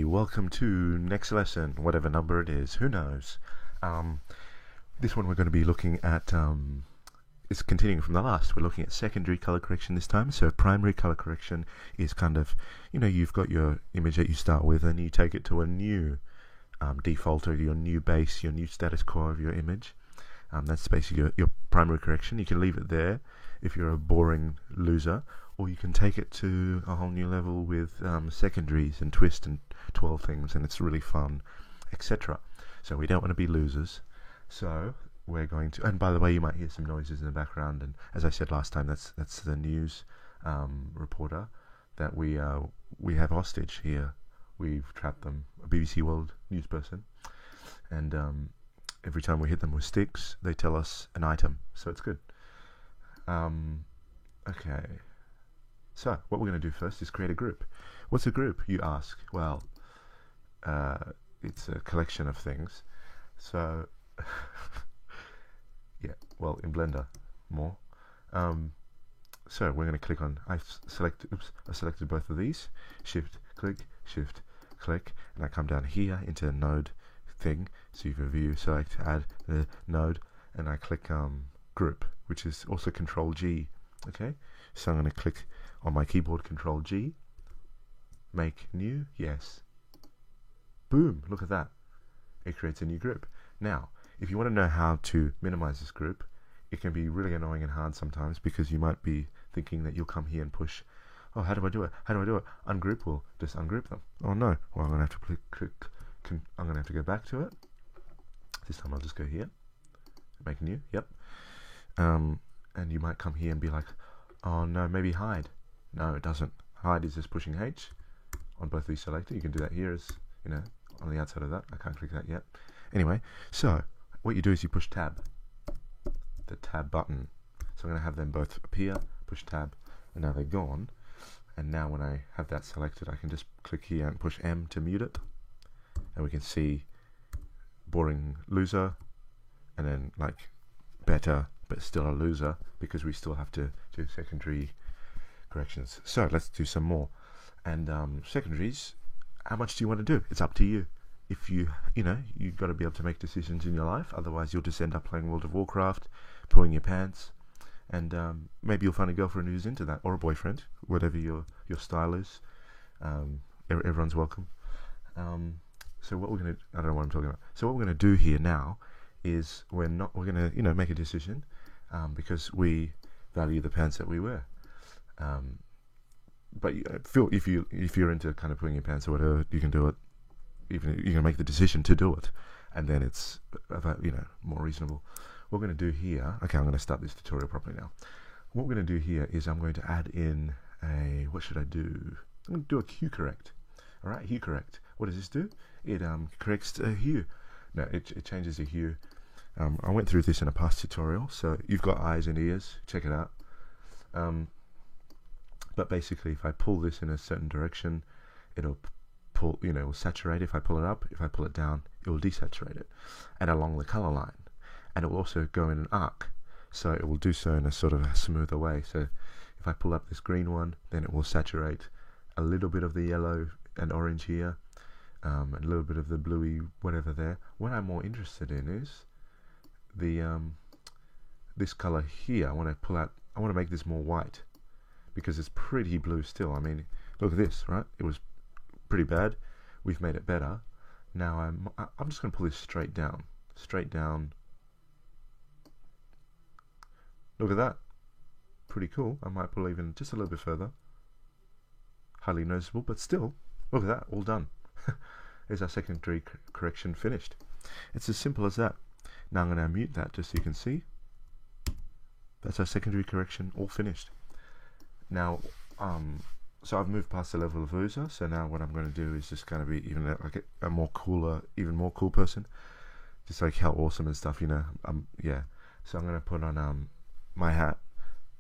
welcome to next lesson, whatever number it is, who knows. This one we're going to be looking at, it's continuing from the last. We're looking at secondary color correction this time. So primary color correction is kind of, you've got your image that you start with and you take it to a new default, or your new base, your new status quo of your image. That's basically your primary correction. You can leave it there if you're a boring loser, or you can take it to a whole new level with secondaries and twist and 12 things, and it's really fun, etc. So we don't want to be losers. So we're going to, and by the way, you might hear some noises in the background, and as I said last time, that's the news reporter that we have hostage here. We've trapped them, a BBC World news person, and every time we hit them with sticks, they tell us an item, so it's good. Okay, so what we're going to do first is create a group. What's a group, you ask? Well, it's a collection of things. So, yeah, well, in Blender, more. So we're going to click on, I selected both of these, shift click, and I come down here into node thing, so you can view, select, add the node, and I click group, which is also Control G. Okay, so I'm going to click on my keyboard, Control G, make new, yes, boom, look at that, it creates a new group. Now, if you want to know how to minimize this group, it can be really annoying and hard sometimes, because you might be thinking that you'll come here and push, oh, how do I do it, ungroup will just ungroup them. Oh no, well, I'm going to have to I'm going to have to go back to it. This time I'll just go here, make new, yep. And you might come here and be like, oh no, maybe hide. No, it doesn't. Hide is just pushing H on both of these selected. You can do that here, as on the outside of that. I can't click that yet. Anyway, so what you do is you push tab, the tab button. So I'm going to have them both appear, push tab, and now they're gone. And now when I have that selected, I can just click here and push M to mute it. And we can see boring loser, and then like better, but still a loser, because we still have to do secondary corrections. So let's do some more. And secondaries, how much do you want to do? It's up to you. If you've got to be able to make decisions in your life, otherwise you'll just end up playing World of Warcraft, pulling your pants, and maybe you'll find a girlfriend who's into that, or a boyfriend, whatever your style is. Everyone's welcome. So what we're going to, I don't know what I'm talking about. So what we're going to do here now is we're going to make a decision, because we value the pants that we wear. But if you're into kind of pulling your pants or whatever, you can do it. Even you can make the decision to do it, and then it's more reasonable. What we're going to do here, okay, I'm going to start this tutorial properly now. What we're going to do here is I'm going to add in a, what should I do? I'm going to do a hue correct. All right, hue correct. What does this do? It corrects a hue. No, it changes the hue. I went through this in a past tutorial, so you've got eyes and ears. Check it out. But basically, if I pull this in a certain direction, it'll pull, will saturate. If I pull it up, if I pull it down, it will desaturate it, and along the color line. And it will also go in an arc, so it will do so in a sort of a smoother way. So if I pull up this green one, then it will saturate a little bit of the yellow and orange here, a little bit of the bluey whatever there. What I'm more interested in is the this color here. I want to make this more white, because it's pretty blue still. I mean, look at this, right? It was pretty bad. We've made it better. Now I'm just going to pull this straight down. Look at that. Pretty cool. I might pull even just a little bit further. Hardly noticeable, but still, look at that, all done. There's our secondary correction finished. It's as simple as that. Now I'm going to mute that just so you can see. That's our secondary correction all finished. Now, so I've moved past the level of loser, so now what I'm going to do is just kind of be even like a more cooler, even more cool person. Just like how awesome and stuff, yeah. So I'm going to put on my hat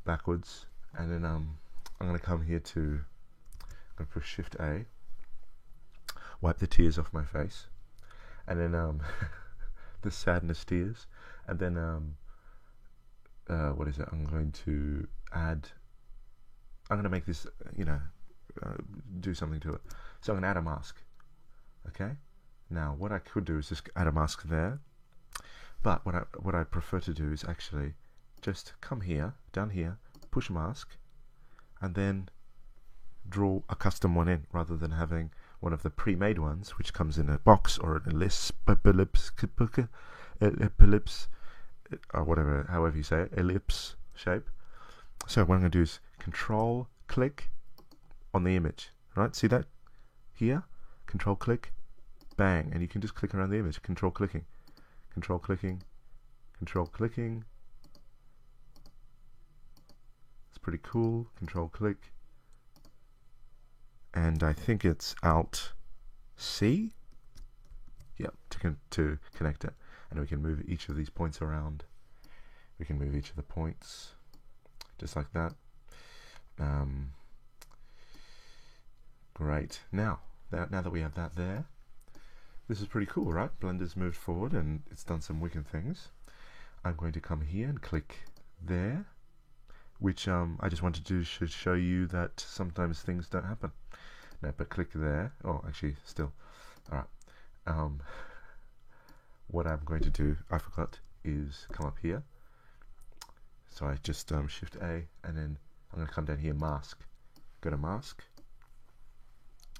backwards, and then I'm going to come here to, I'm going to push Shift A, wipe the tears off my face, and then the sadness tears, and then what is it? I'm going to make this, do something to it. So I'm going to add a mask. Okay. Now what I could do is just add a mask there, but what I prefer to do is actually just come here, down here, push mask, and then draw a custom one in, rather than having one of the pre-made ones which comes in a box or an ellipse, or whatever, however you say it, ellipse shape. So what I'm going to do is control click on the image, right? See that here? Control click, bang, and you can just click around the image. Control clicking, control clicking, control clicking. It's pretty cool. Control click, and I think it's Alt C. Yep, to connect it, and we can move each of these points around. We can move each of the points just like that. Great. Now that we have that there, this is pretty cool, right? Blender's moved forward and it's done some wicked things. I'm going to come here and click there, which I just wanted to show you that sometimes things don't happen. No, but click there. Oh, actually, still. All right. What I'm going to do, I forgot, is come up here. So I just Shift A, and then I'm going to come down here, mask. Go to mask,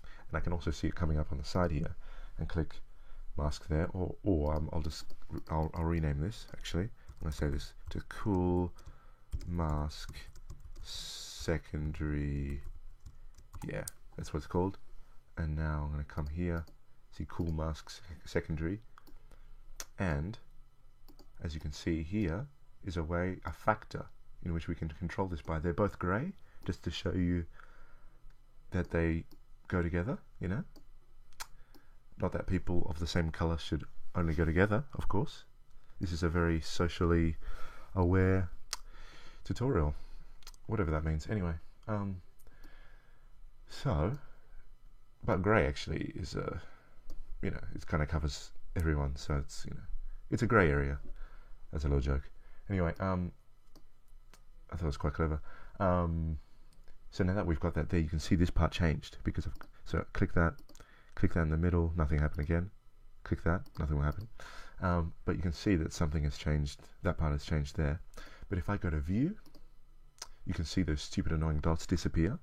and I can also see it coming up on the side here, and click mask there. Or I'll rename this. Actually, I'm going to say this to cool mask secondary. Yeah, that's what it's called. And now I'm going to come here, see cool masks secondary, and as you can see here is a factor in which we can control this by. They're both grey, just to show you that they go together, you know. Not that people of the same colour should only go together, of course. This is a very socially aware tutorial, whatever that means. Anyway, but grey actually is you know, it kind of covers everyone, so it's, you know, it's a grey area. That's a little joke. Anyway, I thought it was quite clever. So now that we've got that there, you can see this part changed because of, so click that in the middle, nothing happened again. Click that, nothing will happen. But you can see that something has changed, that part has changed there. But if I go to view, you can see those stupid annoying dots disappear.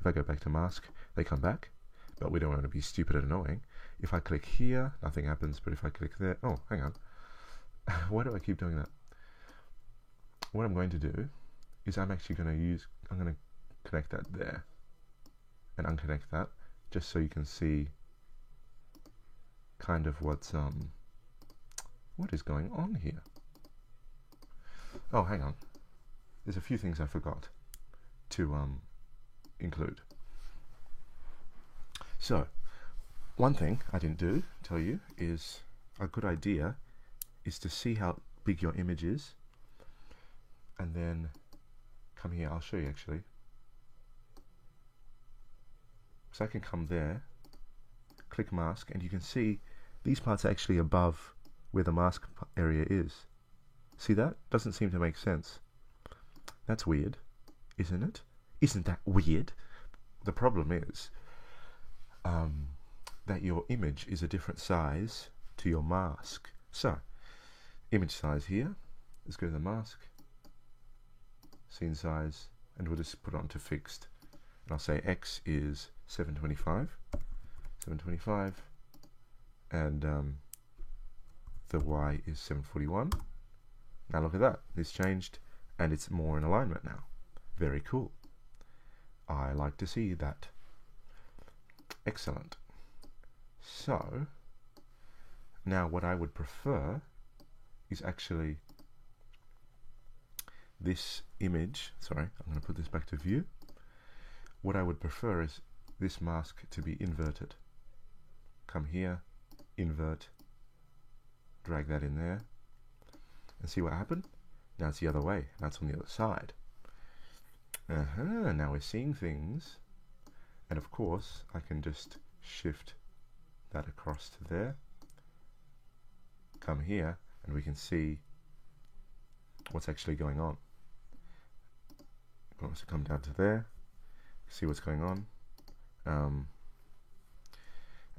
If I go back to mask, they come back, but we don't want to be stupid and annoying. If I click here, nothing happens, but if I click there, oh, hang on. Why do I keep doing that? What I'm going to do is I'm going to connect that there and unconnect that, just so you can see kind of what is going on here. Oh, hang on. There's a few things I forgot to include. So, one thing I didn't tell you, is a good idea is to see how big your image is, and then come here. I'll show you actually. So I can come there, click mask, and you can see these parts are actually above where the mask area is. See that? Doesn't seem to make sense. That's weird, isn't it? Isn't that weird? The problem is that your image is a different size to your mask. So, image size here. Let's go to the mask, scene size, and we'll just put it onto fixed. And I'll say X is 725, and the Y is 741. Now look at that, this changed, and it's more in alignment now. Very cool. I like to see that. Excellent. So now what I would prefer is actually this image. Sorry, I'm going to put this back to view. What I would prefer is this mask to be inverted. Come here, invert, drag that in there, and see what happened. Now it's the other way. Now it's on the other side. Now we're seeing things. And of course, I can just shift that across to there. Come here, and we can see what's actually going on. We'll also come down to there, see what's going on.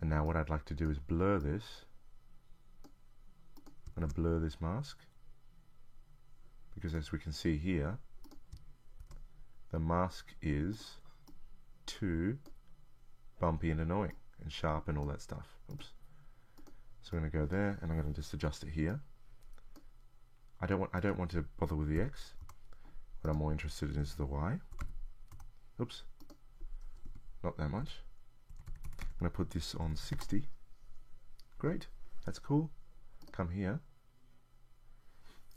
And now what I'd like to do is blur this. I'm going to blur this mask, because as we can see here, the mask is too bumpy and annoying and sharp and all that stuff. Oops. So I'm going to go there, and I'm going to just adjust it here. I don't want to bother with the X. What I'm more interested in is the Y. Oops. Not that much. I'm going to put this on 60. Great. That's cool. Come here.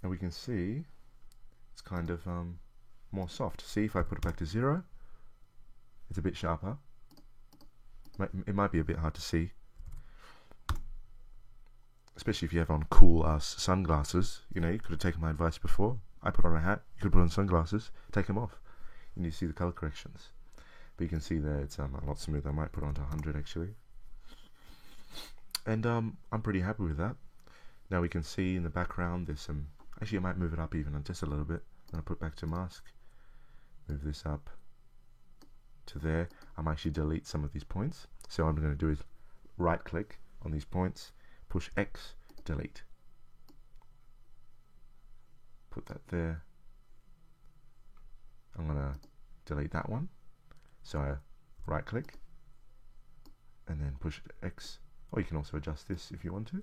And we can see it's kind of more soft. See, if I put it back to 0, it's a bit sharper. It might be a bit hard to see, especially if you have on cool ass sunglasses. You know, you could have taken my advice before. I put on a hat, you could put on sunglasses, take them off, and you see the color corrections. But you can see there it's a lot smoother. I might put it on to 100 actually. And I'm pretty happy with that. Now we can see in the background there's some, actually I might move it up even just a little bit. I'm going to put back to mask, move this up to there. I might actually delete some of these points. So what I'm going to do is right click on these points, push X, delete. Put that there. I'm going to delete that one. So I right click and then push X, or you can also adjust this if you want to,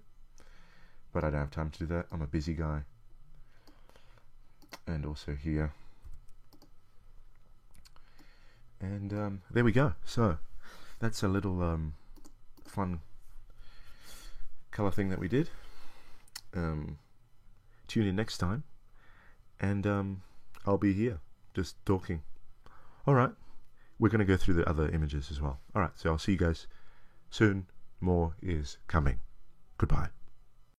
but I don't have time to do that. I'm a busy guy. And also here, and there we go. So that's a little fun color thing that we did. Tune in next time, and I'll be here just talking. Alright, we're going to go through the other images as well. Alright, so I'll see you guys soon. More is coming. Goodbye.